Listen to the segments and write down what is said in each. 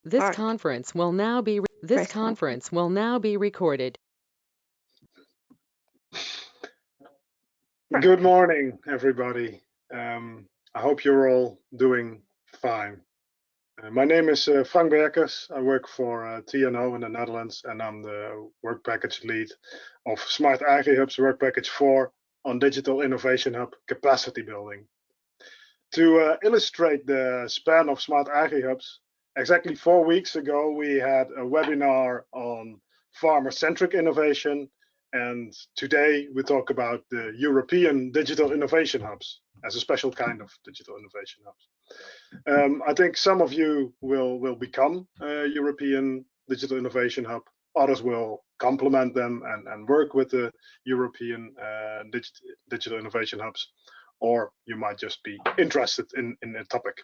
This conference will now be recorded. Good morning, everybody. I hope you're all doing fine. My name is Frank Berkers. I work for TNO in the Netherlands, and I'm the work package lead of SmartAgriHubs work package 4 on Digital Innovation Hub Capacity Building. To illustrate the span of SmartAgriHubs, exactly 4 weeks ago, we had a webinar on farmer-centric innovation, and today we talk about the European Digital Innovation Hubs as a special kind of digital innovation hubs. I think some of you will become a European Digital Innovation Hub. Others will complement them and work with the European Digital Innovation Hubs, or you might just be interested in the topic.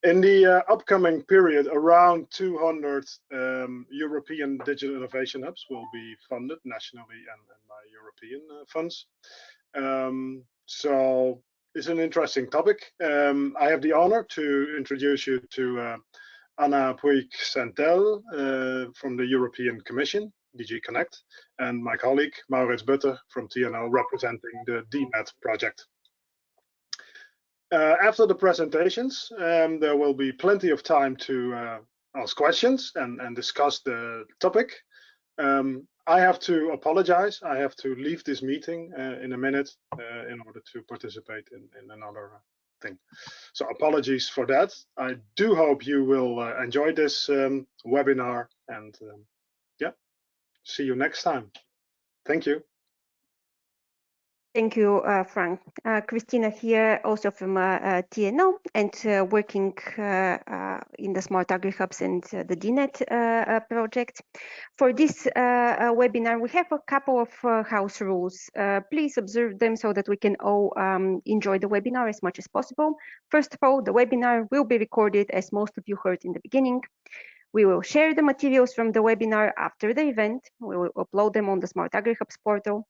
In the upcoming period, around 200 European digital innovation hubs will be funded nationally and by European funds. So it's an interesting topic. I have the honor to introduce you to Anna Puig-Santel from the European Commission, DG Connect, and my colleague Maurits Butter from TNO representing the DMAT project. After the presentations, there will be plenty of time to ask questions and discuss the topic. I have to apologize. I have to leave this meeting in a minute in order to participate in another thing. So apologies for that. I do hope you will enjoy this webinar, and yeah, see you next time. Thank you. Thank you, Frank. Christina here, also from TNO, and working in the SmartAgriHubs and the DNet project. For this webinar, we have a couple of house rules. Please observe them so that we can all enjoy the webinar as much as possible. First of all, the webinar will be recorded, as most of you heard in the beginning. We will share the materials from the webinar after the event. We will upload them on the SmartAgriHubs portal.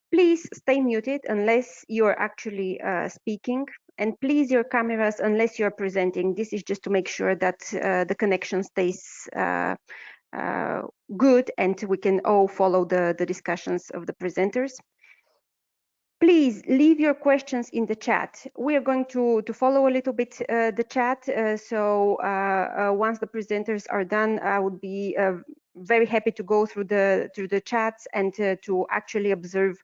Please stay muted unless you are actually speaking, and please your cameras unless you're presenting. This is just to make sure that the connection stays good and we can all follow the discussions of the presenters. Please leave your questions in the chat. We are going to follow a little bit the chat. So once the presenters are done, I would be very happy to go through the chats and to actually observe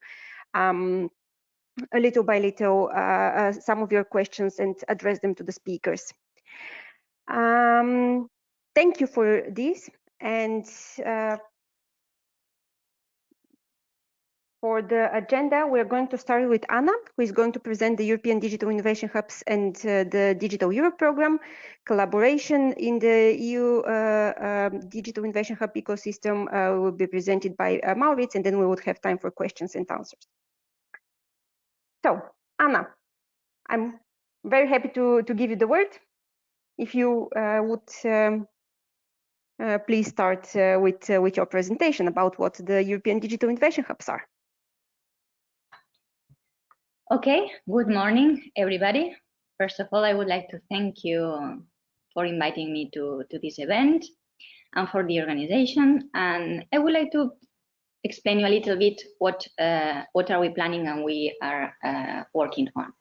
little by little some of your questions and address them to the speakers. Thank you for this. And for the agenda, we're going to start with Anna, who is going to present the European Digital Innovation Hubs and the Digital Europe program. Collaboration in the EU Digital Innovation Hub ecosystem will be presented by Maurits, and then we would have time for questions and answers. So, Anna, I'm very happy to give you the word. If you would please start with your presentation about what the European Digital Innovation Hubs are. Okay, good morning, everybody. First of all, I would like to thank you for inviting me to this event and for the organization. And I would like to explain you a little bit what are we planning and we are working on.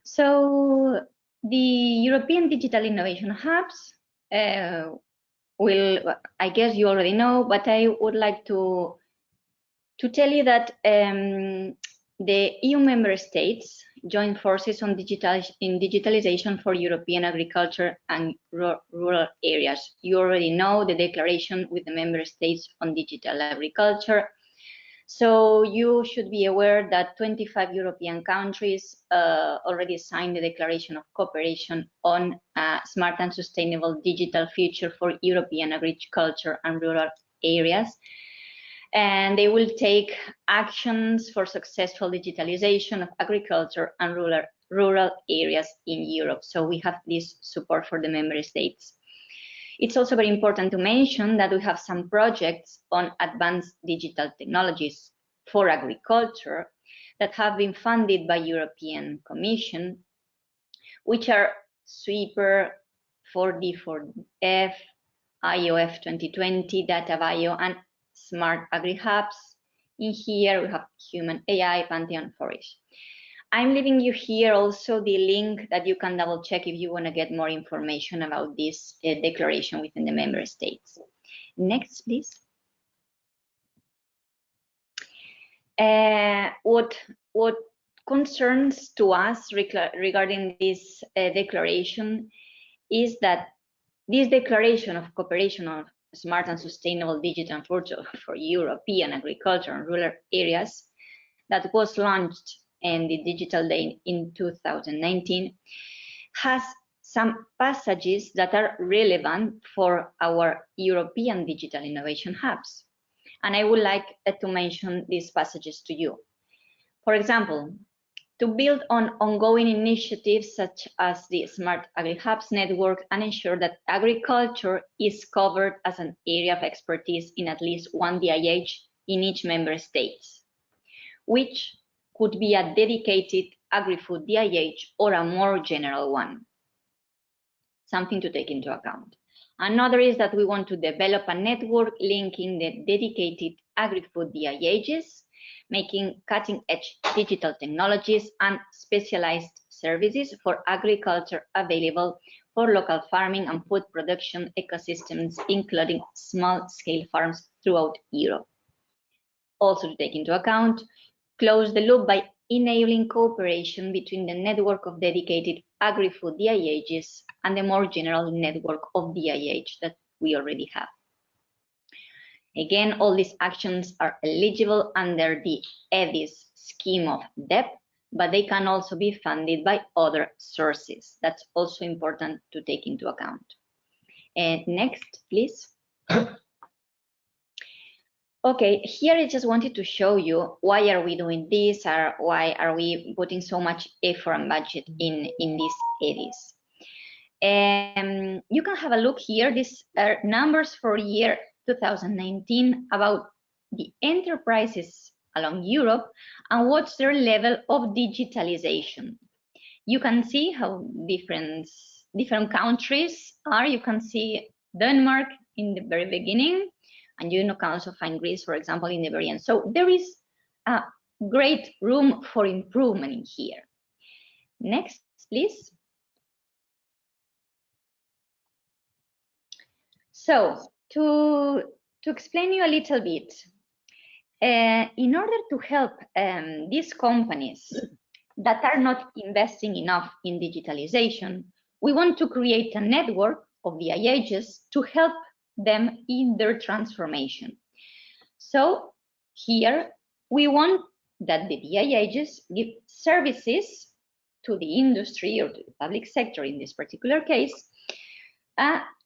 So the European Digital Innovation Hubs will, I guess you already know, but I would like to tell you that the EU member states join forces on digitalization for European agriculture and rural areas. You already know the declaration with the member states on digital agriculture. So you should be aware that 25 European countries already signed the declaration of cooperation on a smart and sustainable digital future for European agriculture and rural areas. And they will take actions for successful digitalization of agriculture and rural areas in Europe. So we have this support for the member states. It's also very important to mention that we have some projects on advanced digital technologies for agriculture that have been funded by European Commission, which are super 4D4F, IOF 2020, Data Bio, and SmartAgriHubs. In here, we have Human AI, Pantheon, Forage. I'm leaving you here also the link that you can double check if you want to get more information about this declaration within the member states. Next, please. What concerns to us regarding this declaration is that this declaration of cooperation of smart and sustainable digital future for European agriculture and rural areas that was launched in the Digital Day in 2019 has some passages that are relevant for our European digital innovation hubs. And I would like to mention these passages to you. For example, to build on ongoing initiatives such as the SmartAgriHubs network and ensure that agriculture is covered as an area of expertise in at least one DIH in each member state, which could be a dedicated agri-food DIH or a more general one. Something to take into account. Another is that we want to develop a network linking the dedicated agri-food DIHs, making cutting-edge digital technologies and specialized services for agriculture available for local farming and food production ecosystems, including small-scale farms throughout Europe. Also to take into account, close the loop by enabling cooperation between the network of dedicated agri-food DIHs and the more general network of DIH that we already have. Again, all these actions are eligible under the EDIS scheme of DEP, but they can also be funded by other sources. That's also important to take into account. Next, please. Okay, here I just wanted to show you why are we doing this, or why are we putting so much effort and budget in these EDIs. You can have a look here. These are numbers for year 2019 about the enterprises along Europe and what's their level of digitalization. You can see how different countries are. You can see Denmark in the very beginning, and you can also find Greece, for example, in the very end. So there is a great room for improvement in here. Next, please. So to explain you a little bit, in order to help these companies that are not investing enough in digitalization, we want to create a network of DIHs to help them in their transformation. So here we want that the DIHs give services to the industry or to the public sector in this particular case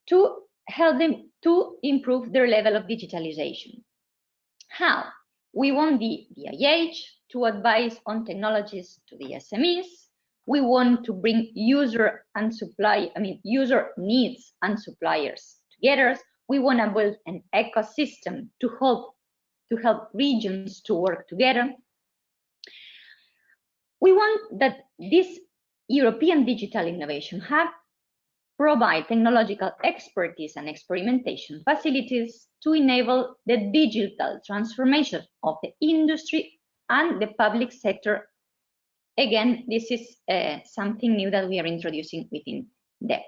to help them to improve their level of digitalization. How? We want the DIH to advise on technologies to the SMEs. We want to bring user needs and suppliers together. We want to build an ecosystem to help regions to work together. We want that this European Digital Innovation Hub provide technological expertise and experimentation facilities to enable the digital transformation of the industry and the public sector. Again, this is something new that we are introducing within DEP.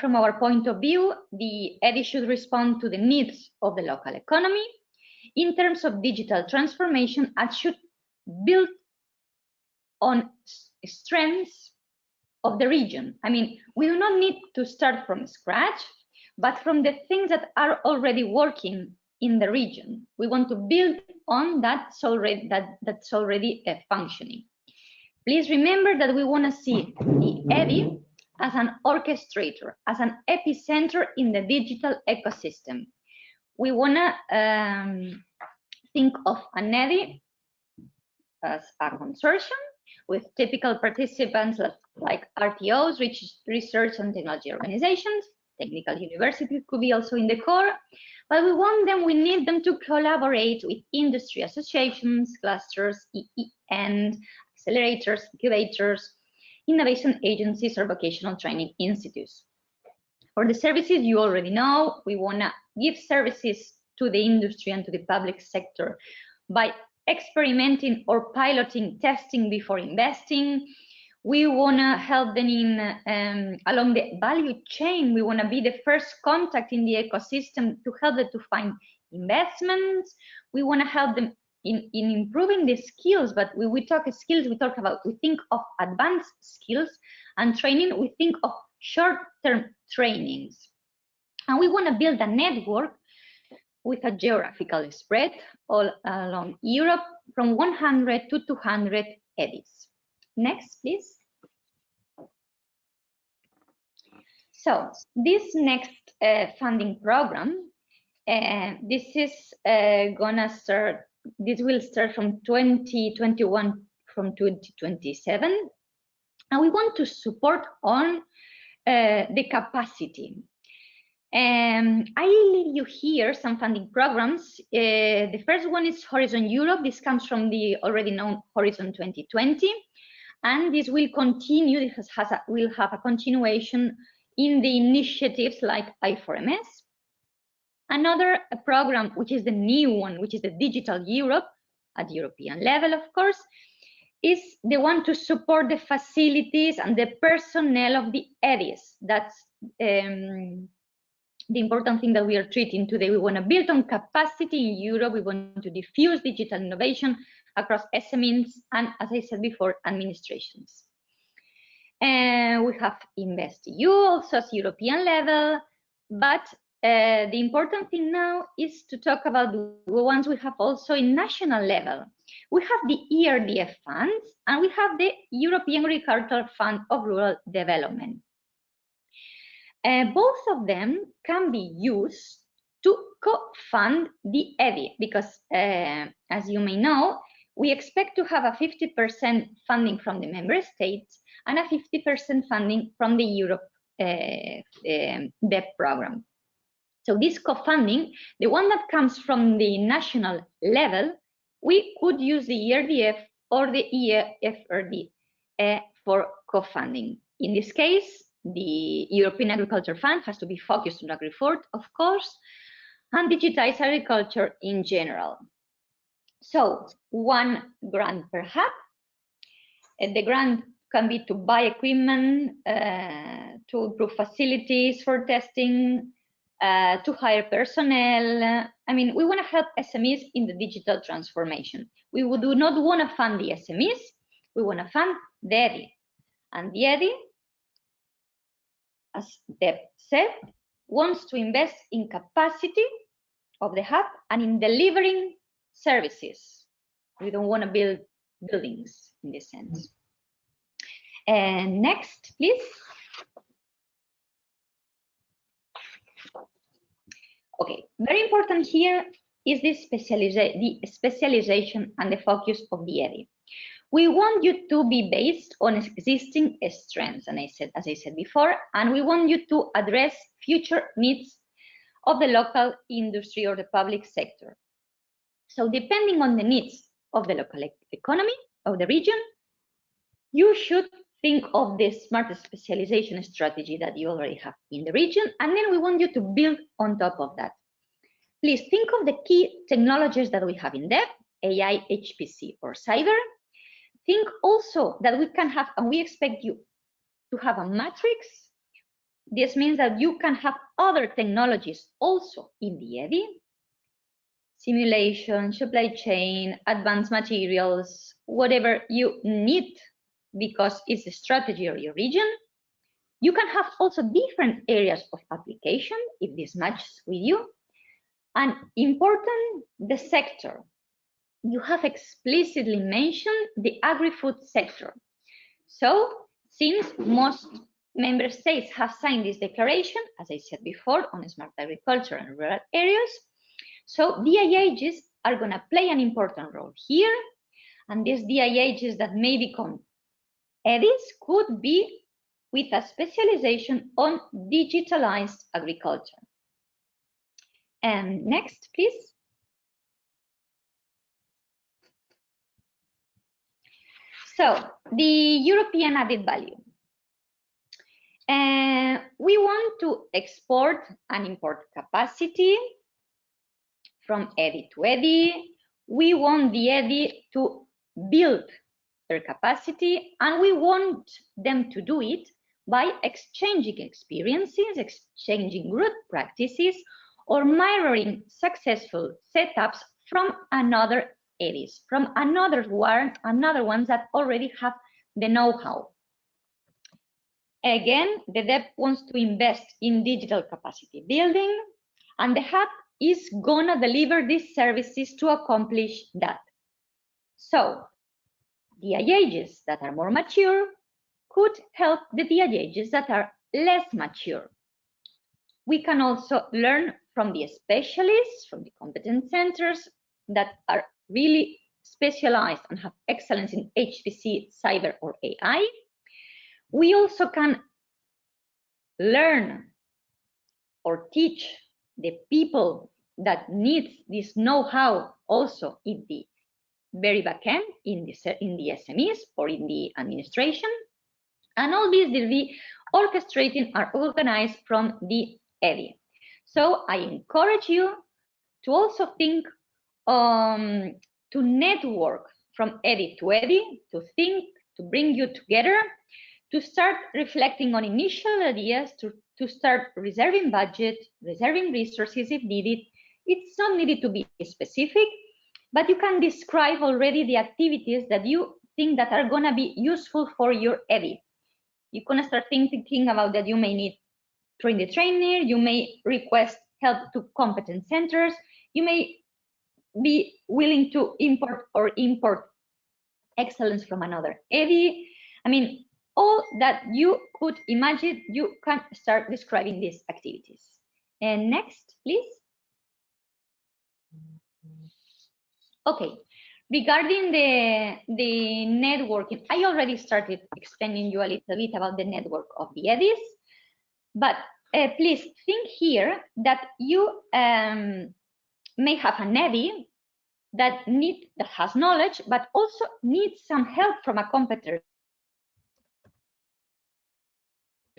From our point of view, the EDI should respond to the needs of the local economy. In terms of digital transformation, it should build on strengths of the region. I mean, we do not need to start from scratch, but from the things that are already working in the region. We want to build on that's already functioning. Please remember that we want to see the EDI as an orchestrator, as an epicenter in the digital ecosystem. We want to think of an EDI as a consortium with typical participants like RTOs, research and technology organizations, technical universities could be also in the core, but we need them to collaborate with industry associations, clusters, and accelerators, incubators, innovation agencies or vocational training institutes. For the services, you already know, we want to give services to the industry and to the public sector by experimenting or piloting testing before investing. We want to help them in along the value chain. We want to be the first contact in the ecosystem to help them to find investments. We want to help them in improving the skills, but when we talk skills, we think of advanced skills, and training, we think of short-term trainings. And we want to build a network with a geographical spread all along Europe from 100 to 200 EDIs. Next, please. So this next funding program, this is gonna start. This will start from 2021 from 2027, and we want to support on the capacity. I leave you here some funding programs. The first one is Horizon Europe. This comes from the already known Horizon 2020, and this will continue. This will have a continuation in the initiatives like I4MS. Another program, which is the new one, which is the Digital Europe at European level, of course, is the one to support the facilities and the personnel of the EDIs. That's the important thing that we are treating today. We want to build on capacity in Europe. We want to diffuse digital innovation across SMEs and, as I said before, administrations. And we have InvestEU also as European level, but the important thing now is to talk about the ones we have also in national level. We have the ERDF funds and we have the European Agricultural Fund of Rural Development. Both of them can be used to co-fund the EDI because, as you may know, we expect to have a 50% funding from the member states and a 50% funding from the Europe DEP program. So this co-funding, the one that comes from the national level, we could use the ERDF or the EFRD for co-funding. In this case, the European Agriculture Fund has to be focused on agri-food, of course, and digitize agriculture in general. So one grant per hub. The grant can be to buy equipment, to improve facilities for testing, to hire personnel. I mean, we want to help SMEs in the digital transformation. We do not want to fund the SMEs, we want to fund the EDI. And the EDI, as Deb said, wants to invest in capacity of the hub and in delivering services. We don't want to build buildings in this sense. And next, please. Okay, very important here is the specialization and the focus of the EDI. We want you to be based on existing strengths, and as I said before, and we want you to address future needs of the local industry or the public sector. So depending on the needs of the local economy of the region, you should think of the smart specialization strategy that you already have in the region, and then we want you to build on top of that. Please think of the key technologies that we have in depth, AI, HPC, or cyber. Think also that we can have, and we expect you to have a matrix. This means that you can have other technologies also in the EDI. Simulation, supply chain, advanced materials, whatever you need because it's a strategy of your region. You can have also different areas of application if this matches with you. And important, the sector. You have explicitly mentioned the agri-food sector. So since most member states have signed this declaration, as I said before, on smart agriculture and rural areas, so DIHs are going to play an important role here. And these DIHs that may become EDIs could be with a specialization on digitalized agriculture. And next, please. So the European added value. We want to export and import capacity from EDI to EDI. We want the EDI to build their capacity, and we want them to do it by exchanging experiences, exchanging good practices, or mirroring successful setups from another EDIs, from another ones that already have the know-how. Again, the DEP wants to invest in digital capacity building, and the hub is gonna deliver these services to accomplish that. So, DIHs that are more mature could help the DIHs that are less mature. We can also learn from the specialists, from the competence centers that are really specialized and have excellence in HPC, cyber, or AI. We also can learn or teach the people that need this know-how also in the very back end, in the SMEs or in the administration. And all these will be orchestrated or organized from the EDI. So I encourage you to also think to network from EDI to EDI, to think, to bring you together, to start reflecting on initial ideas, to start reserving budget, reserving resources if needed. It's not needed to be specific, but you can describe already the activities that you think that are gonna be useful for your EDI. You're gonna start thinking about that you may need train the trainer, you may request help to competence centers, you may be willing to import excellence from another EDI. I mean, all that you could imagine, you can start describing these activities. And next, please. Okay, regarding the networking, I already started explaining you a little bit about the network of the EDIs, but please think here that you may have an EDI that has knowledge, but also needs some help from a competitor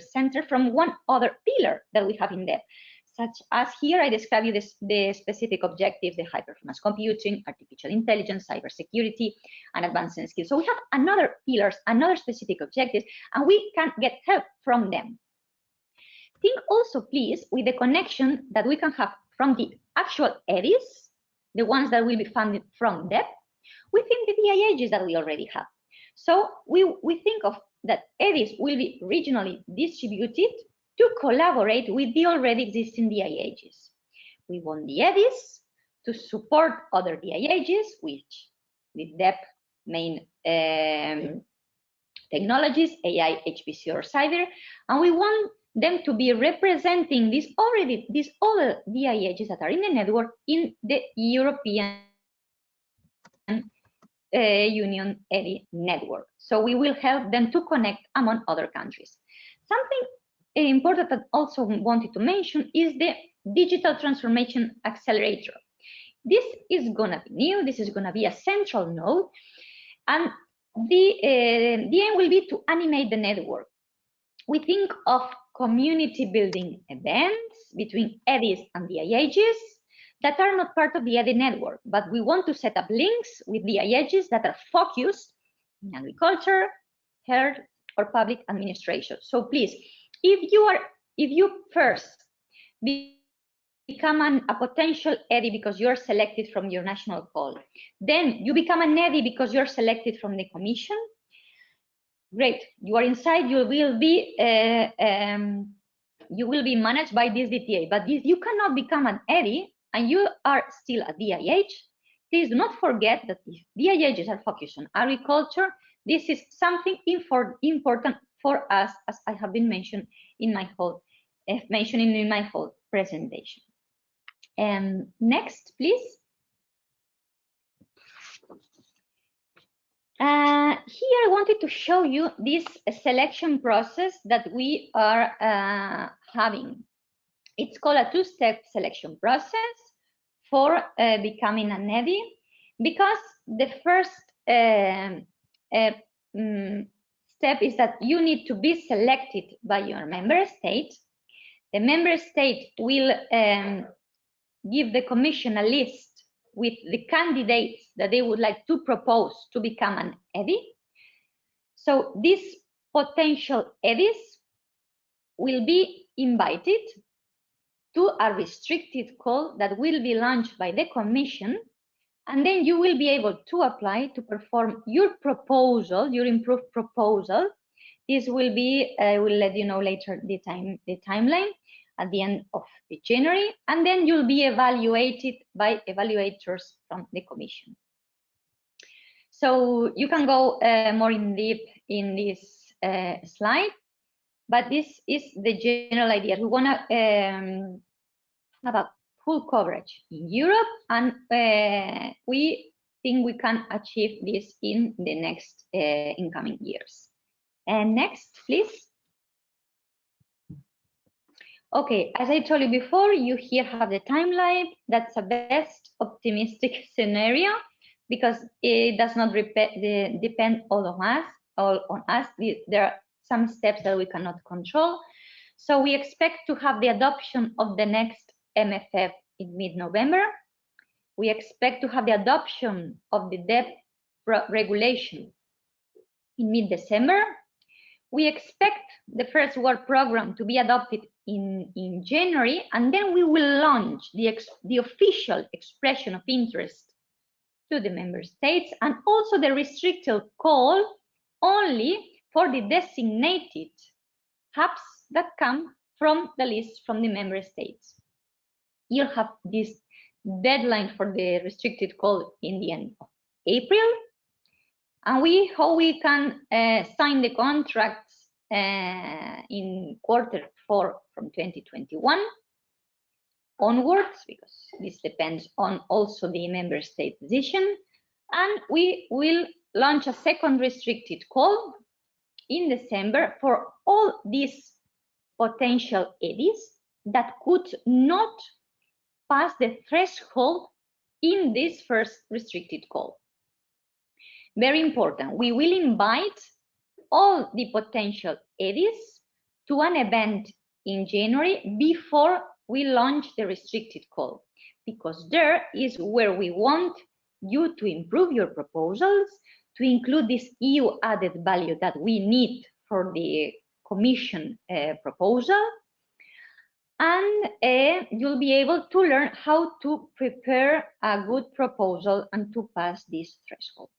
center from one other pillar that we have in depth, such as here I describe you the specific objectives, the high performance computing, artificial intelligence, cybersecurity, and advanced skills. So we have another pillars, another specific objectives, and we can get help from them. Think also, please, with the connection that we can have from the actual EDIs, the ones that will be funded from DEP, within the DIHs that we already have. So we think of that EDIs will be regionally distributed to collaborate with the already existing DIHs. We want the EDIs to support other DIHs, which with DEP main technologies, AI, HPC, or cyber, and we want them to be representing these other DIHs that are in the network in the European Union EDI network. So we will help them to connect among other countries. Something important that I also wanted to mention is the Digital Transformation Accelerator. This is gonna be new, this is gonna be a central node, and the aim will be to animate the network. We think of community building events between EDIs and DIHs that are not part of the EDI network, but we want to set up links with DIHs that are focused in agriculture, health, or public administration. So please, if you first become a potential EDI because you're selected from your national call, then you become an EDI because you're selected from the commission, great, you are inside, you will be managed by this DTA, but if you cannot become an EDI and you are still a DIH, please do not forget that if DIHs are focused on agriculture, this is something important for us, as I have been mentioning in my whole presentation. Next, please. Here I wanted to show you this selection process that we are having. It's called a two-step selection process for becoming an EDI, because the first step is that you need to be selected by your member state. The member state will give the Commission a list with the candidates that they would like to propose to become an EDI. So these potential EDIs will be invited to a restricted call that will be launched by the Commission, and then you will be able to apply to perform your proposal, your improved proposal. This will be, I will let you know later the timeline at the end of January, and then you'll be evaluated by evaluators from the Commission. So you can go more in depth in this slide, but this is the general idea. We want to have a full coverage in Europe, and we think we can achieve this in the next incoming years. And next, please. Okay, as I told you before, you here have the timeline. That's a best optimistic scenario because it does not depend all on us. There are some steps that we cannot control. So we expect to have the adoption of the next MFF in mid-November. We expect to have the adoption of the debt regulation in mid-December. We expect the first work program to be adopted in January, and then we will launch the official expression of interest to the member states, and also the restricted call only for the designated hubs that come from the list from the member states. You'll have this deadline for the restricted call in the end of April, and we hope we can sign the contracts in quarter 4 from 2021 onwards, because this depends on also the member state decision. And we will launch a second restricted call in December for all these potential EDIs that could not pass the threshold in this first restricted call. Very important, we will invite all the potential EDIs to an event in January before we launch the restricted call, because there is where we want you to improve your proposals, to include this EU added value that we need for the Commission proposal, and you'll be able to learn how to prepare a good proposal and to pass this threshold.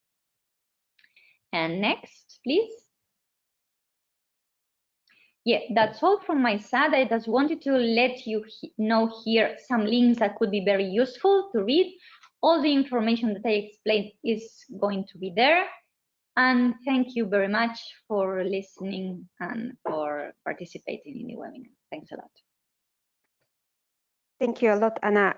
And next, please. Yeah, that's all from my side. I just wanted to let you know here some links that could be very useful to read. All the information that I explained is going to be there. And thank you very much for listening and for participating in the webinar. Thanks a lot. Thank you a lot, Anna.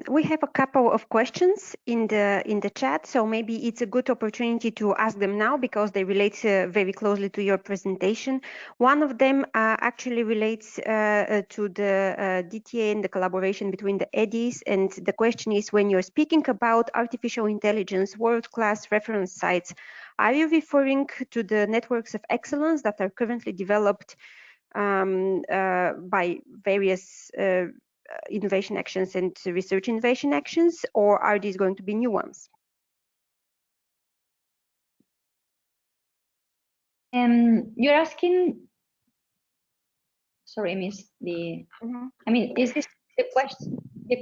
We have a couple of questions in the chat, so maybe it's a good opportunity to ask them now because they relate very closely to your presentation. One of them actually relates to the DTA and the collaboration between the EDIs, and the question is, when you're speaking about artificial intelligence world-class reference sites, are you referring to the networks of excellence that are currently developed by various innovation actions and research innovation actions, or are these going to be new ones? You're asking, sorry, I missed the, I mean, is this the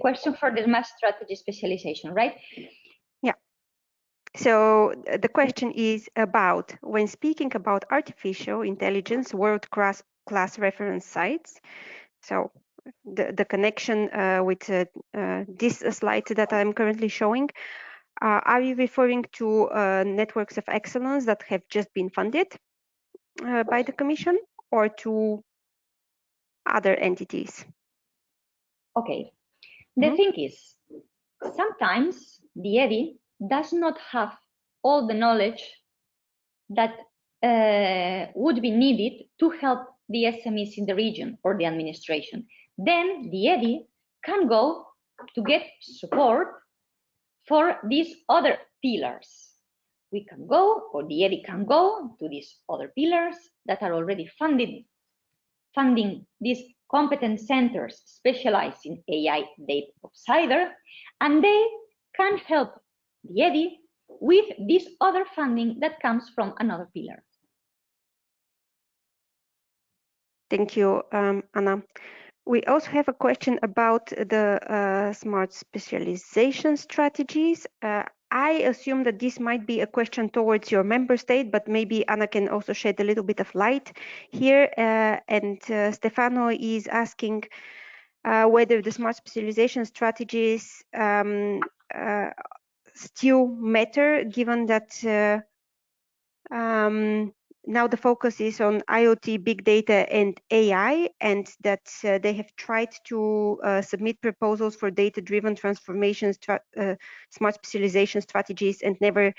question for the mass strategy specialization, right? Yeah. So the question is about, when speaking about artificial intelligence world-class reference sites, so the connection with this slide that I'm currently showing, are you referring to networks of excellence that have just been funded by the Commission, or to other entities? Okay, the thing is, sometimes the EDI does not have all the knowledge that would be needed to help the SMEs in the region or the administration. Then the EDI can go to get support for these other pillars. we can go, or the EDI can go to these other pillars that are already funding these competence centers specialized in AI data outsider, and they can help the EDI with this other funding that comes from another pillar. Thank you, Anna. We also have a question about the smart specialization strategies. I assume that this might be a question towards your member state, but maybe Anna can also shed a little bit of light here. And Stefano is asking whether the smart specialization strategies still matter, given that now the focus is on IoT, big data, and AI, and that they have tried to submit proposals for data-driven transformation, smart specialization strategies, and never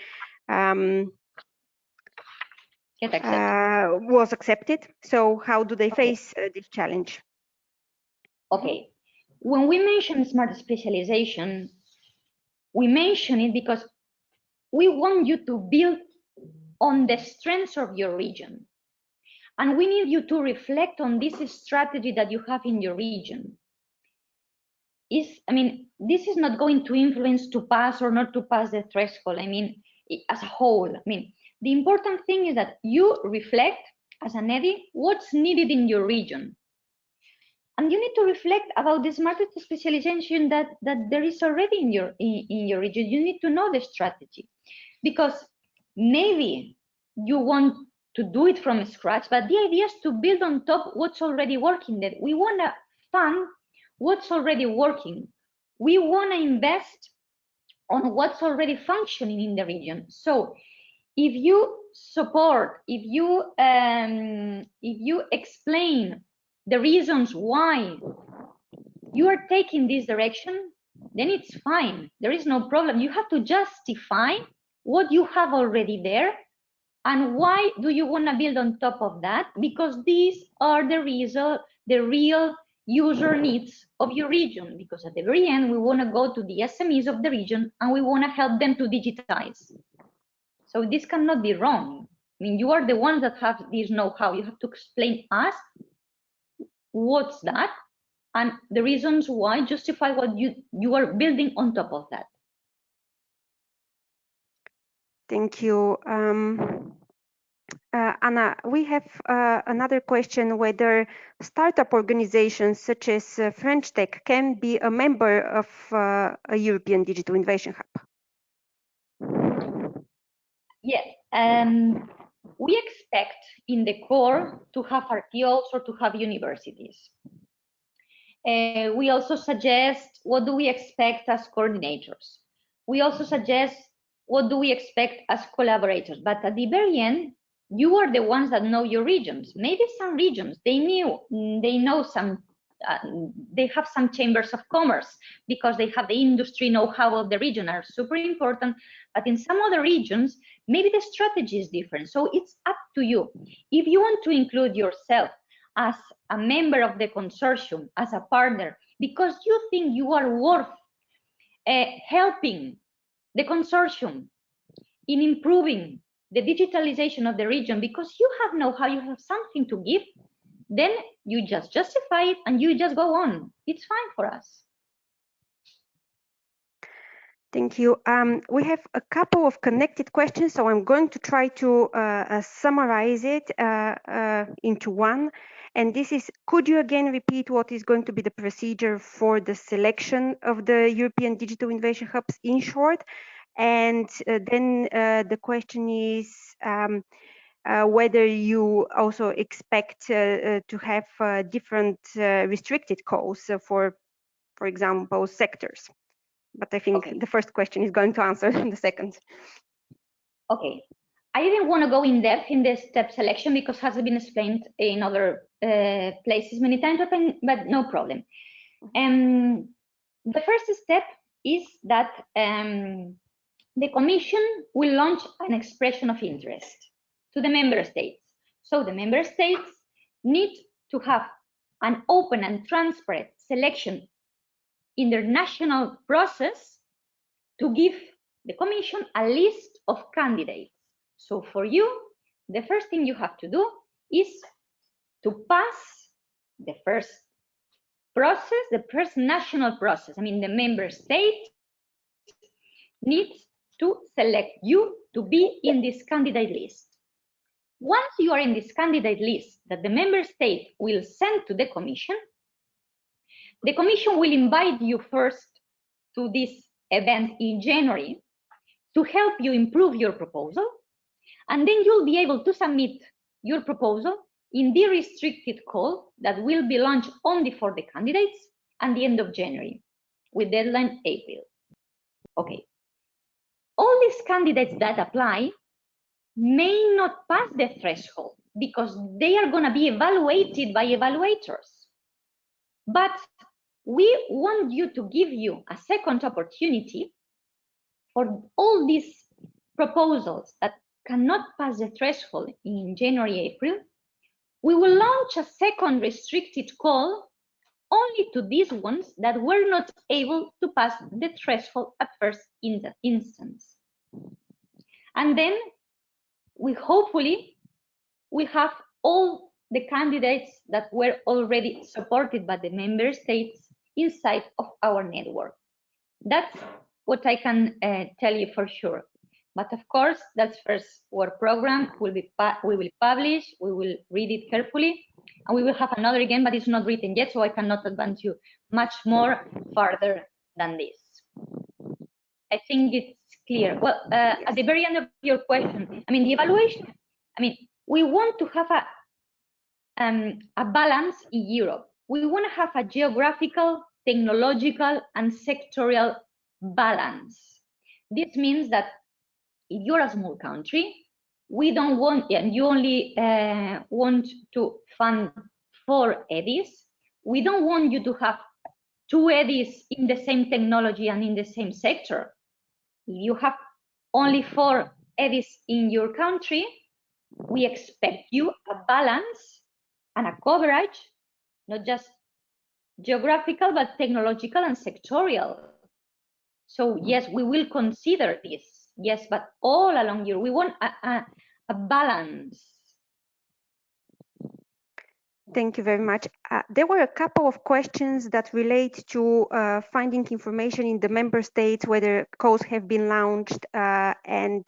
was accepted. So how do they face this challenge? Okay, when we mention smart specialization, we mention it because we want you to build on the strengths of your region. And we need you to reflect on this strategy that you have in your region. I mean, this is not going to influence to pass or not to pass the threshold. I mean, as a whole, I mean, the important thing is that you reflect as an EDI what's needed in your region. And you need to reflect about the smart specialization that there is already in your region. You need to know the strategy, because maybe you want to do it from scratch, but the idea is to build on top what's already working. That we want to fund what's already working. We want to invest on what's already functioning in the region. So if you support, if you explain the reasons why you are taking this direction, then it's fine. There is no problem. You have to justify what you have already there and why do you want to build on top of that, because these are the real user needs of your region. Because at the very end, we want to go to the SMEs of the region and we want to help them to digitize. So this cannot be wrong. I mean, you are the ones that have this know-how. You have to explain us what's that and the reasons why, justify what you are building on top of that. Thank you. Anna, we have another question whether startup organizations such as French Tech can be a member of a European Digital Innovation Hub. Yes, we expect in the core to have RTOs or to have universities. We also suggest what do we expect as coordinators. We also suggest what do we expect as collaborators. But at the very end, you are the ones that know your regions. Maybe some regions, they know some, they have some chambers of commerce because they have the industry know-how of the region are super important. But in some other regions, maybe the strategy is different. So it's up to you. If you want to include yourself as a member of the consortium, as a partner, because you think you are worth helping the consortium in improving the digitalization of the region, because you have know-how, you have something to give, then you just justify it and you just go on. It's fine for us. Thank you. We have a couple of connected questions, so I'm going to try to summarize it into one. And this is, could you again repeat what is going to be the procedure for the selection of the European Digital Innovation Hubs in short? And then the question is whether you also expect to have different restricted calls for example, sectors. But I think the first question is going to answer the second. Okay. I didn't want to go in depth in the step selection because it has been explained in other places many times, but no problem. The first step is that the Commission will launch an expression of interest to the member states. So the member states need to have an open and transparent selection in their national process to give the Commission a list of candidates. So for you, the first thing you have to do is to pass the first process, the first national process. I mean, the member state needs to select you to be in this candidate list. Once you are in this candidate list that the member state will send to the Commission will invite you first to this event in January to help you improve your proposal, and then you'll be able to submit your proposal in the restricted call that will be launched only for the candidates at the end of January, with deadline April. Okay. All these candidates that apply may not pass the threshold because they are going to be evaluated by evaluators. But we want you to give you a second opportunity for all these proposals that cannot pass the threshold in January, April. We will launch a second restricted call only to these ones that were not able to pass the threshold at first instance. And then we hopefully will have all the candidates that were already supported by the member states inside of our network. That's what I can tell you for sure. But of course, that's first our program we will publish, we will read it carefully, and we will have another again, but it's not written yet, so I cannot advance you much more further than this. I think it's clear. Well, at the very end of your question, I mean, the evaluation, I mean, we want to have a balance in Europe. We want to have a geographical, technological, and sectorial balance. This means that if you're a small country, we don't want, and you only want to fund 4 EDIs, we don't want you to have 2 EDIs in the same technology and in the same sector. If you have only 4 EDIs in your country, we expect you a balance and a coverage, not just geographical, but technological and sectorial. So yes, we will consider this. Yes, but all along Europe, we want a balance. Thank you very much. There were a couple of questions that relate to finding information in the member states, whether calls have been launched and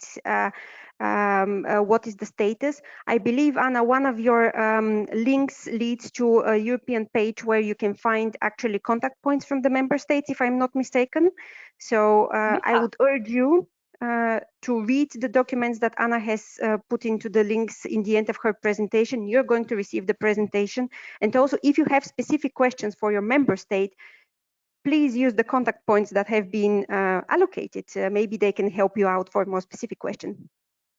what is the status. I believe, Anna, one of your links leads to a European page where you can find actually contact points from the member states, if I'm not mistaken. So I would urge you to read the documents that Anna has put into the links in the end of her presentation. You're going to receive the presentation. And also, if you have specific questions for your member state, please use the contact points that have been allocated. Maybe they can help you out for a more specific question.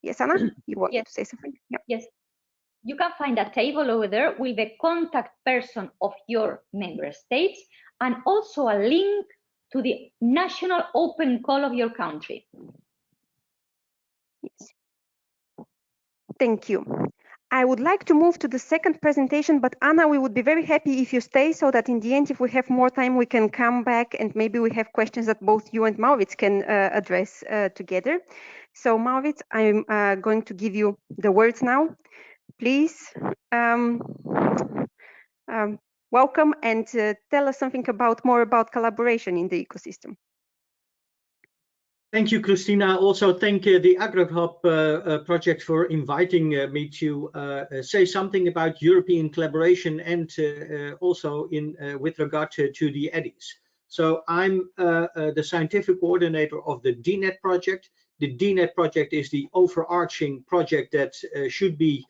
Yes, Anna, you wanted to say something? Yeah. Yes. You can find a table over there with the contact person of your member states and also a link to the national open call of your country. Yes. Thank you. I would like to move to the second presentation, but Anna, we would be very happy if you stay so that in the end, if we have more time, we can come back and maybe we have questions that both you and Maurits can address together. So Maurits, I'm going to give you the words now. Please welcome and tell us something more about collaboration in the ecosystem. Thank you, Christina. Also, thank the AgriHub project for inviting me to say something about European collaboration and also with regard to the EDIs. So I'm the scientific coordinator of the DNet project. The DNet project is the overarching project that should be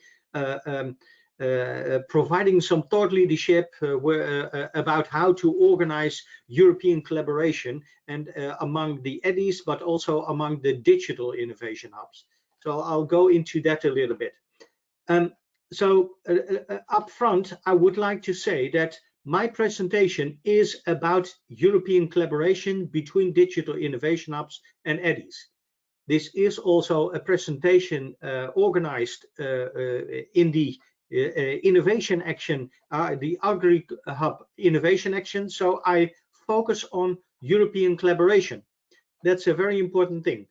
providing some thought leadership about how to organize European collaboration and among the EDIs, but also among the digital innovation hubs. So I'll go into that a little bit. Up front, I would like to say that my presentation is about European collaboration between digital innovation hubs and EDIs. This is also a presentation organized in the innovation action, the AgriHub innovation action. So I focus on European collaboration. That's a very important thing.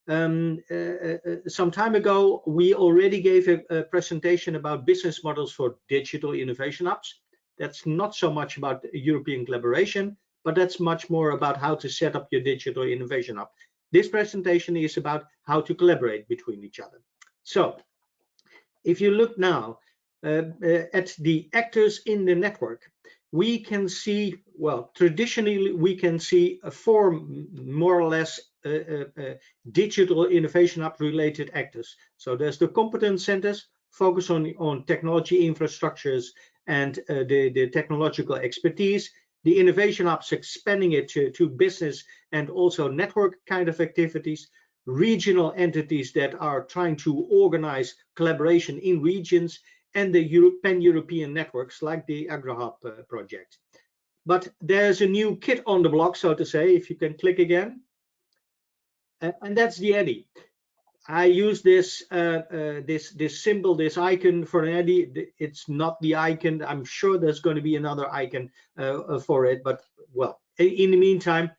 Some time ago, we already gave a presentation about business models for digital innovation hubs. That's not so much about European collaboration, but that's much more about how to set up your digital innovation hub. This presentation is about how to collaborate between each other. So if you look now at the actors in the network, we can see, well, traditionally we can see four more or less digital innovation hub related actors. So there's the competence centers, focus on technology infrastructures and the technological expertise. The innovation hubs expanding it to business and also network kind of activities. Regional entities that are trying to organize collaboration in regions, and the pan-European networks like the AgriHub project. But there's a new kid on the block, so to say, if you can click again. And that's the EDI. I use this this symbol, this icon for an EDI. It's not the icon. I'm sure there's going to be another icon for it, but well, in the meantime,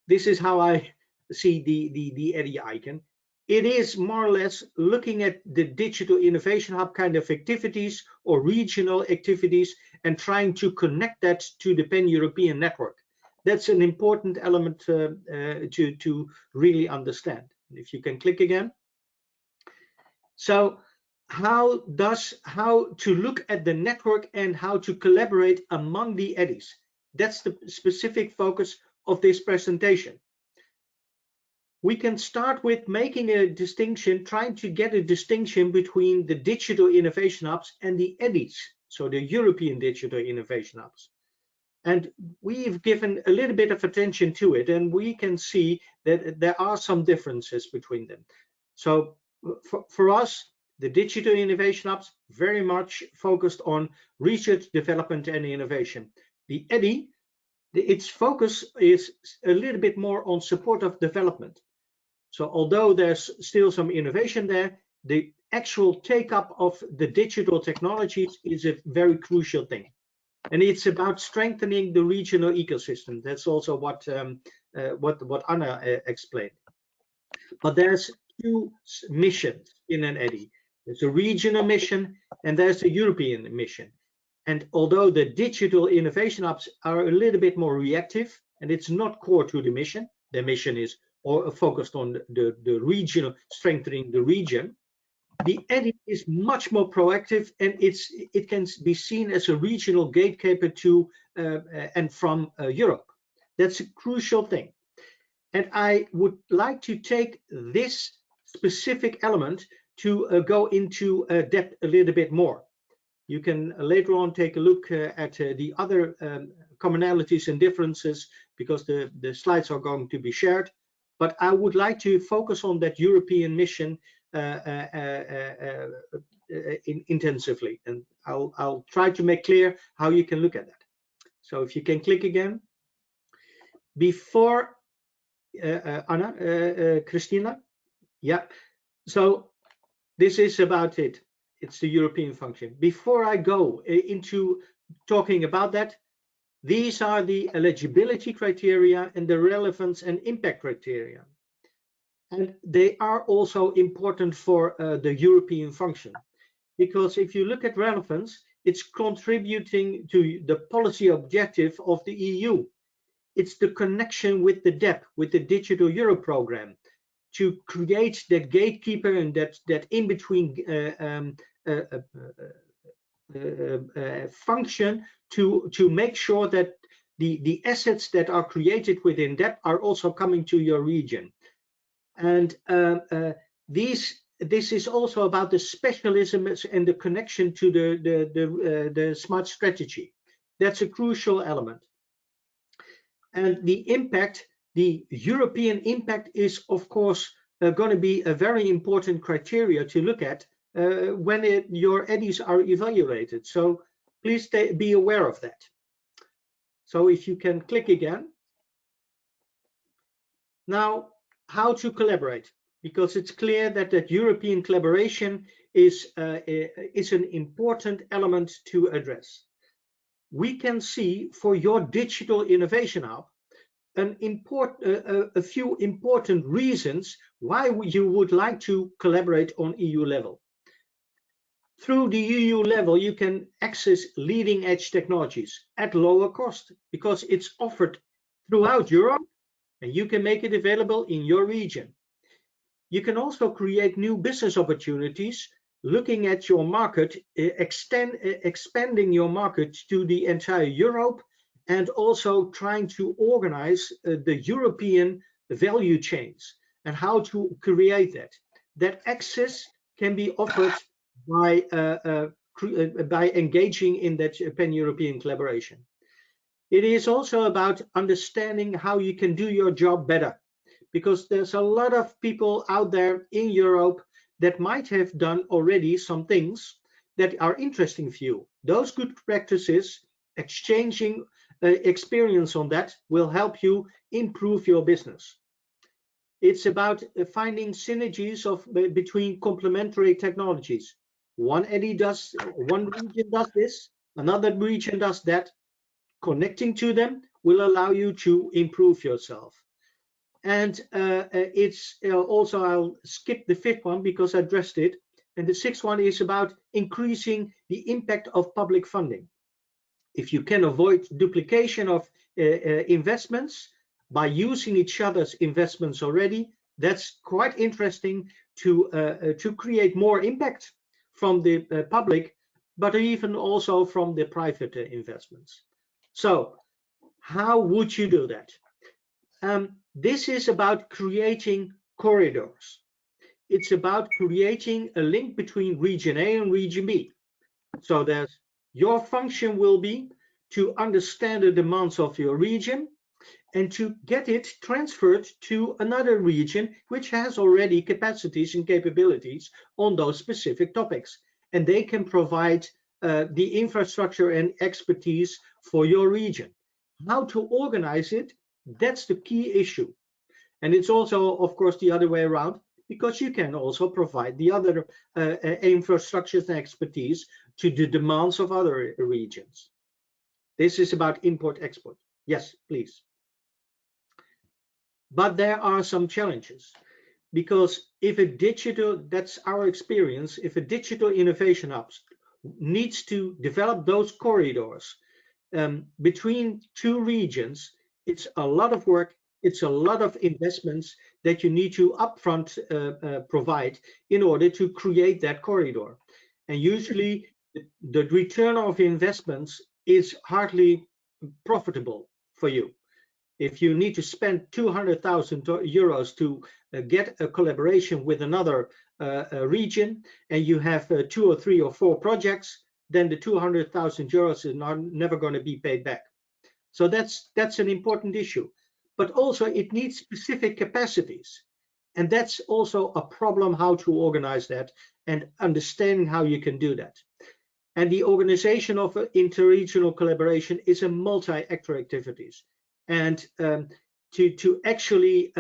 this is how I see the EDI icon. It is more or less looking at the digital innovation hub kind of activities or regional activities and trying to connect that to the pan-European network. That's an important element to really understand. If you can click again. So how to look at the network and how to collaborate among the EDIs. That's the specific focus of this presentation. We can start with making a distinction, trying to get a distinction between the digital innovation hubs and the EDIs, so the European digital innovation hubs. And we've given a little bit of attention to it, and we can see that there are some differences between them. So for us, the digital innovation hubs very much focused on research, development, and innovation. The EDI, its focus is a little bit more on support of development. So although there's still some innovation there, the actual take-up of the digital technologies is a very crucial thing. And it's about strengthening the regional ecosystem. That's also what Anna explained. But there's two missions in an EDI. There's a regional mission and there's a European mission. And although the digital innovation hubs are a little bit more reactive and it's not core to the mission is focused on the regional, strengthening the region. The EDI is much more proactive, and it can be seen as a regional gatekeeper to and from Europe. That's a crucial thing. And I would like to take this specific element to go into depth a little bit more. You can later on take a look at the other commonalities and differences because the slides are going to be shared. But I would like to focus on that European mission intensively, and I'll try to make clear how you can look at that. So if you can click again. Before Anna, Christina, yeah. So this is about it. It's the European function. Before I go into talking about that, these are the eligibility criteria and the relevance and impact criteria. And they are also important for the European function, because if you look at relevance, it's contributing to the policy objective of the EU. It's the connection with the DEP, with the Digital Euro program, to create that gatekeeper and that in-between function to make sure that the assets that are created within DEP are also coming to your region. And this is also about the specialisms and the connection to the smart strategy. That's a crucial element. And the impact, the European impact is, of course, going to be a very important criteria to look at when your EDIs are evaluated. So please be aware of that. So if you can click again. Now, how to collaborate, because it's clear that European collaboration is an important element to address. We can see for your digital innovation hub a few important reasons why you would like to collaborate on EU level. Through the EU level, you can access leading edge technologies at lower cost because it's offered throughout Europe and you can make it available in your region. You can also create new business opportunities, looking at your market, expanding your market to the entire Europe, and also trying to organize the European value chains and how to create that. That access can be offered by engaging in that pan-European collaboration. It is also about understanding how you can do your job better, because there's a lot of people out there in Europe that might have done already some things that are interesting for you. Those good practices, exchanging experience on that will help you improve your business. It's about finding synergies between complementary technologies. One region does this, another region does that. Connecting to them will allow you to improve yourself. And it's also, I'll skip the fifth one because I addressed it. And the sixth one is about increasing the impact of public funding. If you can avoid duplication of investments by using each other's investments already, that's quite interesting to create more impact from the public, but even also from the private investments. So how would you do that? This is about creating corridors. It's about creating a link between region A and region B. So that your function will be to understand the demands of your region and to get it transferred to another region which has already capacities and capabilities on those specific topics. And they can provide the infrastructure and expertise for your region. How to organize it, that's the key issue. And it's also, of course, the other way around, because you can also provide the other infrastructures and expertise to the demands of other regions. This is about import-export. Yes, please. But there are some challenges, because if a digital, that's our experience, if a digital innovation hub needs to develop those corridors between two regions, it's a lot of work, it's a lot of investments that you need to upfront provide in order to create that corridor. And usually the return of investments is hardly profitable for you. If you need to spend 200,000 euros to get a collaboration with another region, and you have 2 or 3 or 4 projects, then the 200,000 euros is never going to be paid back. So that's an important issue. But also it needs specific capacities. And that's also a problem, how to organize that and understanding how you can do that. And the organization of interregional collaboration is a multi-actor activities. And to actually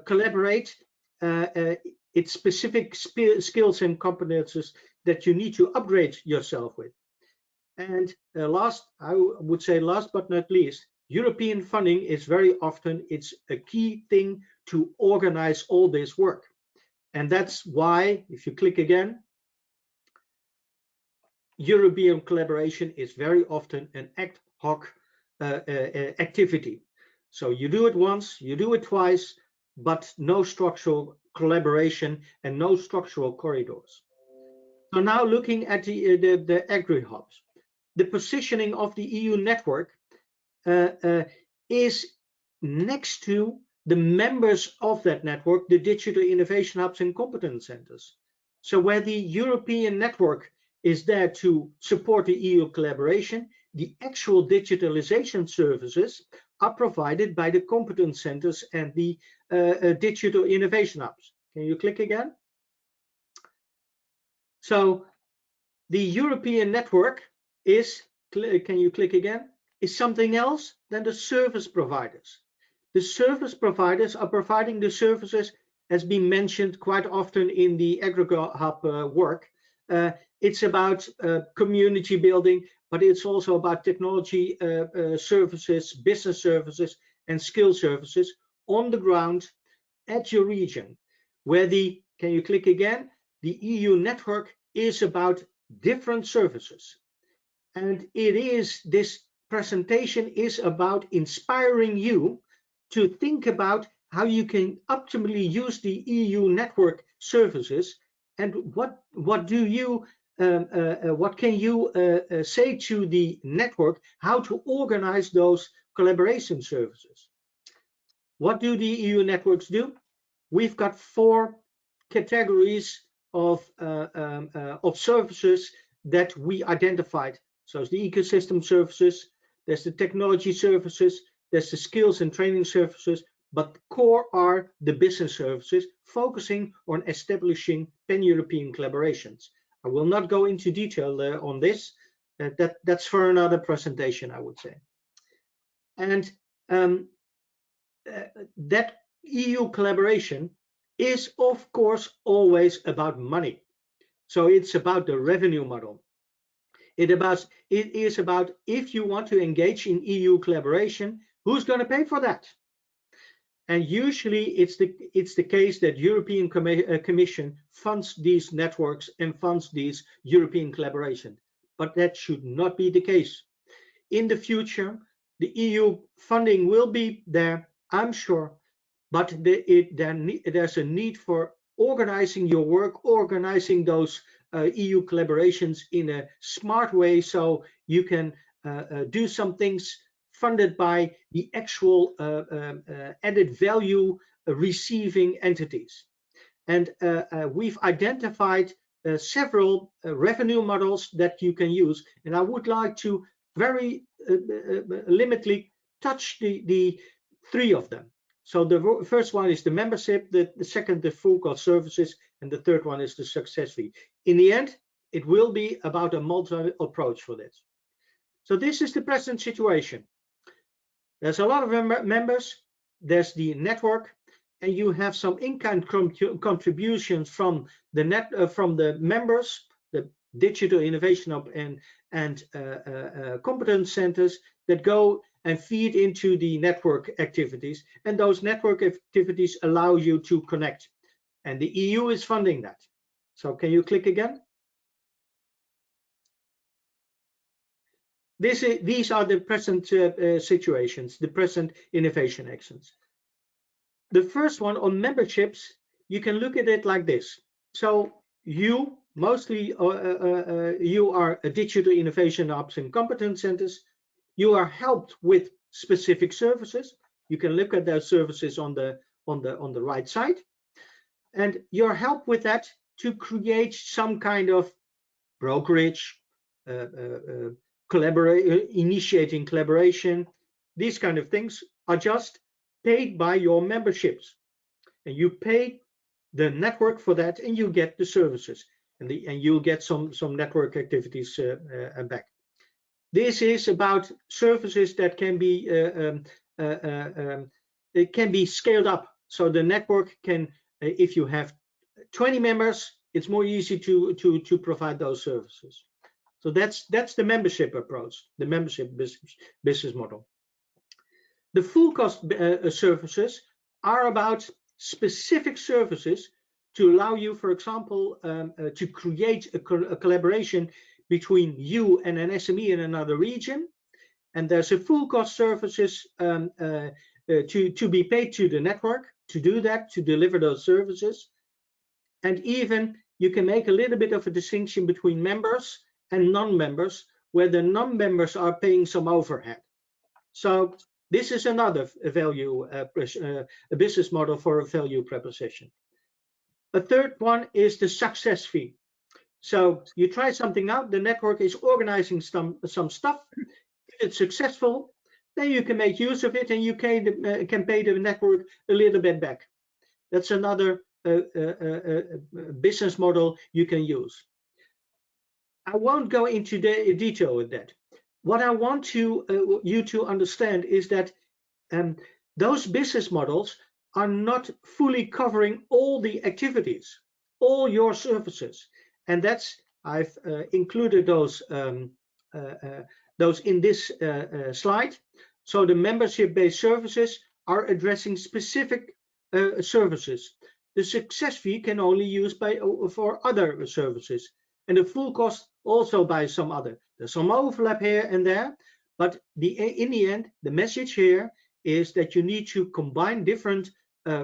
collaborate, it's specific skills and competences that you need to upgrade yourself with. And last, I would say last but not least, European funding is very often, it's a key thing to organize all this work. And that's why, if you click again, European collaboration is very often an ad hoc activity. So you do it once, you do it twice, but no structural collaboration and no structural corridors. So now looking at the agri-hubs, the positioning of the EU network is next to the members of that network, the digital innovation hubs and competence centers. So where the European network is there to support the EU collaboration, the actual digitalization services are provided by the competence centers and the digital innovation hubs. Can you click again? So the European network is, can you click again, is something else than the service providers. The service providers are providing the services, as been mentioned quite often in the AgriHub work. It's about community building, but it's also about technology services, business services, and skill services on the ground at your region, where can you click again? The EU network is about different services. And this presentation is about inspiring you to think about how you can optimally use the EU network services, and what can you say to the network how to organize those collaboration services. What do the EU networks do? We've got 4 categories of services that we identified. So it's the ecosystem services, there's the technology services, there's the skills and training services, but the core are the business services, focusing on establishing pan-European collaborations. I will not go into detail on this. That's for another presentation, I would say. And that EU collaboration is, of course, always about money. So it's about the revenue model. It is about, if you want to engage in EU collaboration, who's going to pay for that? And usually it's the case that European Commission funds these networks and funds these European collaboration. But that should not be the case. In the future, the EU funding will be there, I'm sure, but there's a need for organizing your work, organizing those EU collaborations in a smart way, so you can do some things funded by the actual added value receiving entities. And we've identified several revenue models that you can use, and I would like to very limitedly touch the 3 of them. So the first one is the membership, the second the full cost services, and the third one is the success fee. In the end, it will be about a multi approach for this. So this is the present situation. There's a lot of members, there's the network, and you have some in-kind contributions from the members, the Digital Innovation Hub and competence centers that go and feed into the network activities, and those network activities allow you to connect, and the EU is funding that. So can you click again? These are the present situations, the present innovation actions. The first one on memberships, you can look at it like this. So you mostly you are a digital innovation hubs and competence centers. You are helped with specific services. You can look at those services on the right side, and you're helped with that to create some kind of brokerage, initiating collaboration. These kind of things are just paid by your memberships, and you pay the network for that, and you get the services, and you'll get some network activities back. This is about services that can be it can be scaled up. So the network can, if you have 20 members, it's more easy to provide those services. So that's the membership approach, the membership business model. The full cost services are about specific services to allow you, for example, to create a collaboration between you and an SME in another region. And there's a full cost services to be paid to the network to do that, to deliver those services. And even you can make a little bit of a distinction between members and non-members, where the non-members are paying some overhead. So this is another value, a business model for a value proposition. A third one is the success fee. So you try something out, the network is organizing some stuff. If it's successful, then you can make use of it, and you can pay the network a little bit back. That's another business model you can use. I won't go into detail with that. What I want you to understand is that those business models are not fully covering all the activities, all your services, and that's I've included those in this slide. So the membership-based services are addressing specific services. The success fee can only use for other services, and the full cost also by some other. There's some overlap here and there, but in the end, the message here is that you need to combine different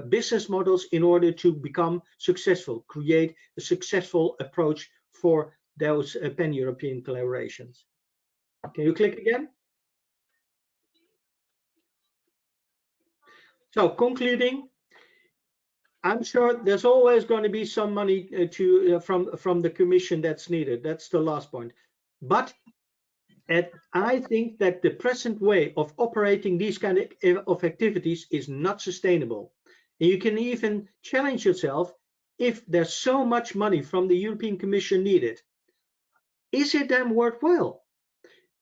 business models in order to become successful, create a successful approach for those pan-European collaborations. Can you click again? So concluding, I'm sure there's always going to be some money from the Commission that's needed. That's the last point. But I think that the present way of operating these kind of activities is not sustainable. And you can even challenge yourself, if there's so much money from the European Commission needed, is it then worthwhile?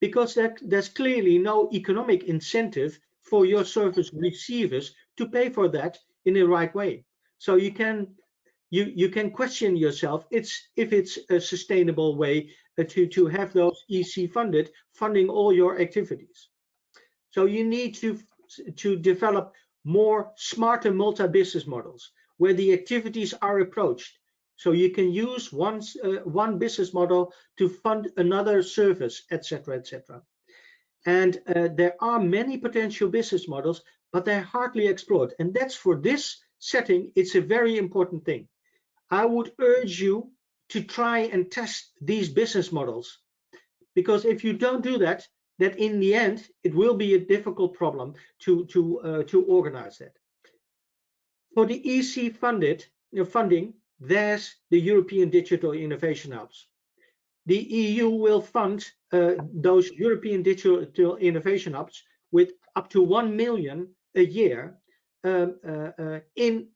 Because there's clearly no economic incentive for your service receivers to pay for that in the right way. So you can question yourself if it's a sustainable way to have those EC funding all your activities. So you need to develop more smarter multi-business models where the activities are approached. So you can use one business model to fund another service, etc., etc. And there are many potential business models, but they're hardly explored. And that's for this setting, it's a very important thing. I would urge you to try and test these business models, because if you don't do that, that in the end, it will be a difficult problem to organize that. For the EC funding, there's the European Digital Innovation Hubs. The EU will fund those European Digital Innovation Hubs with up to 1 million a year in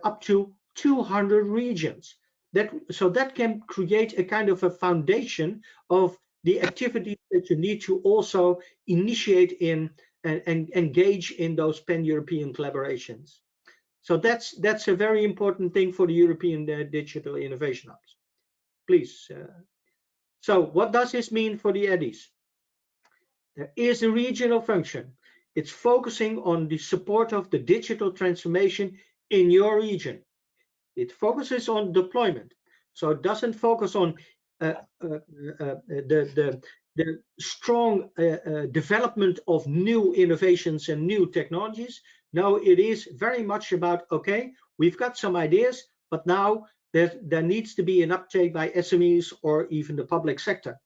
up to 200 regions. So that can create a kind of a foundation of the activities that you need to also initiate in and engage in those pan-European collaborations. So that's a very important thing for the European Digital Innovation Hubs. Please. So what does this mean for the EDIs? There is a regional function. It's focusing on the support of the digital transformation in your region. It focuses on deployment. So it doesn't focus on the strong development of new innovations and new technologies. No, it is very much about, okay, we've got some ideas, but now there needs to be an uptake by SMEs or even the public sector.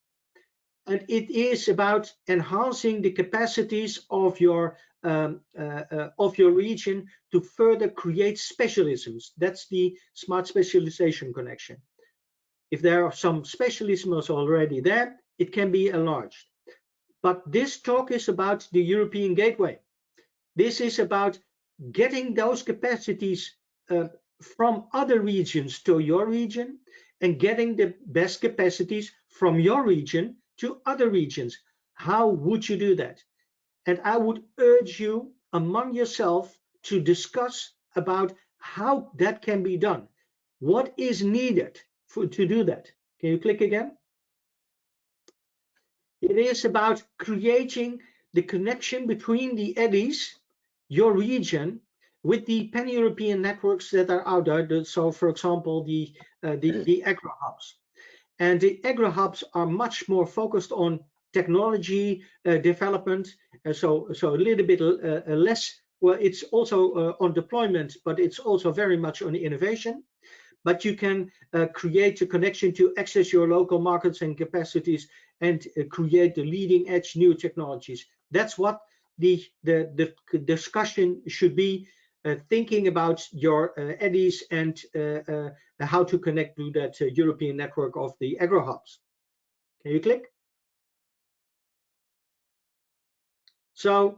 And it is about enhancing the capacities of your region to further create specialisms. That's the smart specialization connection. If there are some specialisms already there, it can be enlarged. But this talk is about the European Gateway. This is about getting those capacities from other regions to your region and getting the best capacities from your region to other regions. How would you do that? And I would urge you among yourself to discuss about how that can be done. What is needed to do that? Can you click again? It is about creating the connection between the EDIs, your region, with the pan-European networks that are out there. So, for example, the agri-hubs. And the agri-hubs are much more focused on technology development. So a little bit less. Well, it's also on deployment, but it's also very much on innovation. But you can create a connection to access your local markets and capacities and create the leading edge new technologies. That's what the discussion should be, thinking about your EDIs and how to connect to that European network of the agri-hubs. Can you click? So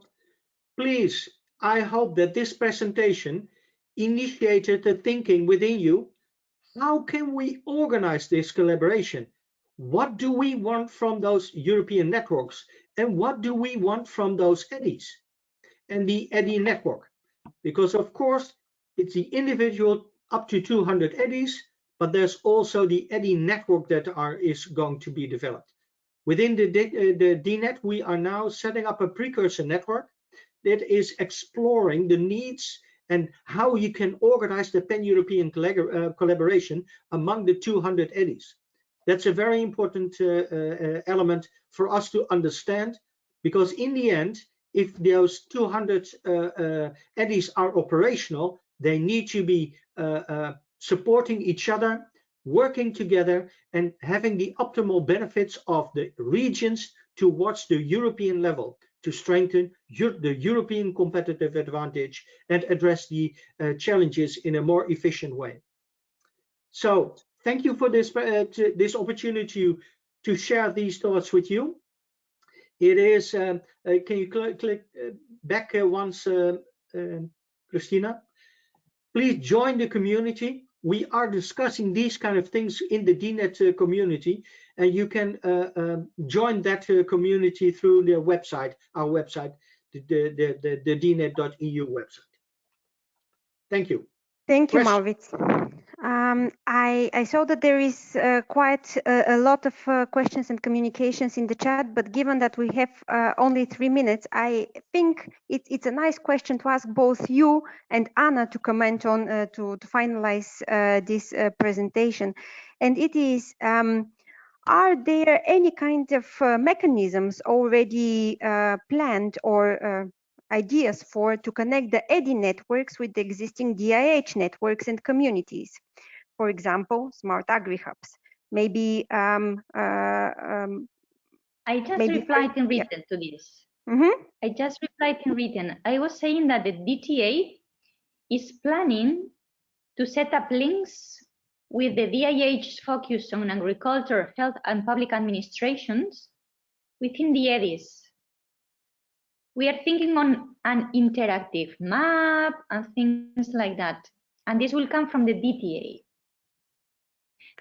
please, I hope that this presentation initiated the thinking within you. How can we organize this collaboration? What do we want from those European networks? And what do we want from those EDIs and the EDI network? Because of course, it's the individual up to 200 EDIs, but there's also the EDI network that is going to be developed. Within the DNet, we are now setting up a precursor network that is exploring the needs and how you can organize the pan-European collaboration among the 200 EDIs. That's a very important element for us to understand, because in the end, if those 200 EDIs are operational, they need to be supporting each other, working together, and having the optimal benefits of the regions towards the European level to strengthen the European competitive advantage and address the challenges in a more efficient way. So thank you for this opportunity to share these thoughts with you. It is, can you click back once, Christina? Please join the community. We are discussing these kind of things in the DNet community, and you can join that community through the website, our website, the dnet.eu website. Thank you. Thank you, Maurits. I saw that there is quite a lot of questions and communications in the chat, but given that we have only 3 minutes, I think it's a nice question to ask both you and Anna to comment on to finalize this presentation. And it is, are there any kind of mechanisms already planned or ideas to connect the EDI networks with the existing DIH networks and communities? For example, SmartAgriHubs. Maybe I just replied in written to this. I just replied in written. I was saying that the DTA is planning to set up links with the DIH focus on agriculture, health, and public administrations within the EDIs. We are thinking on an interactive map and things like that. And this will come from the DTA.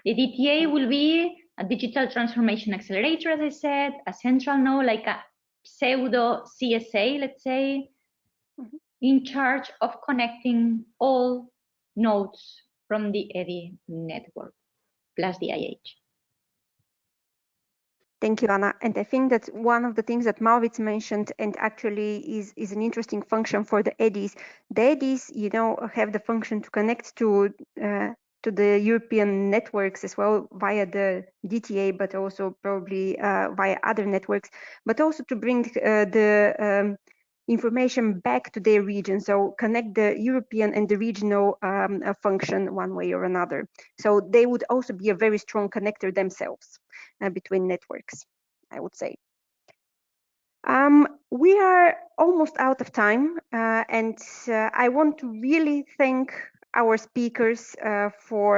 The DTA will be a digital transformation accelerator, as I said, a central node, like a pseudo CSA, let's say, in charge of connecting all nodes from the EDI network, plus DIH. Thank you, Anna. And I think that one of the things that Maurits mentioned, and actually is an interesting function for the EDIs. The EDIs, you know, have the function to connect to the European networks as well via the DTA, but also probably via other networks, but also to bring the information back to their region. So connect the European and the regional function one way or another. So they would also be a very strong connector themselves between networks, I would say. We are almost out of time, and I want to really thank our speakers for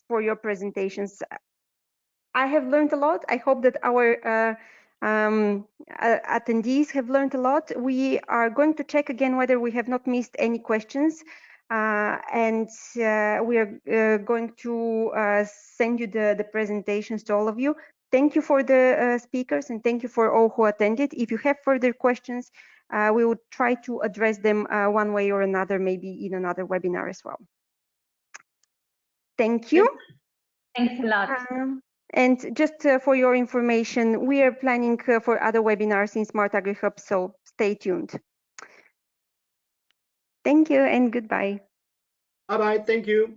your presentations. I have learned a lot. I hope that our attendees have learned a lot. We are going to check again whether we have not missed any questions, and we are going to send you the presentations to all of you. Thank you for the speakers, and thank you for all who attended. If you have further questions, we will try to address them one way or another, maybe in another webinar as well. Thank you. Thanks a lot. And just for your information, we are planning for other webinars in SmartAgriHubs, so stay tuned. Thank you and goodbye. Bye-bye. Thank you.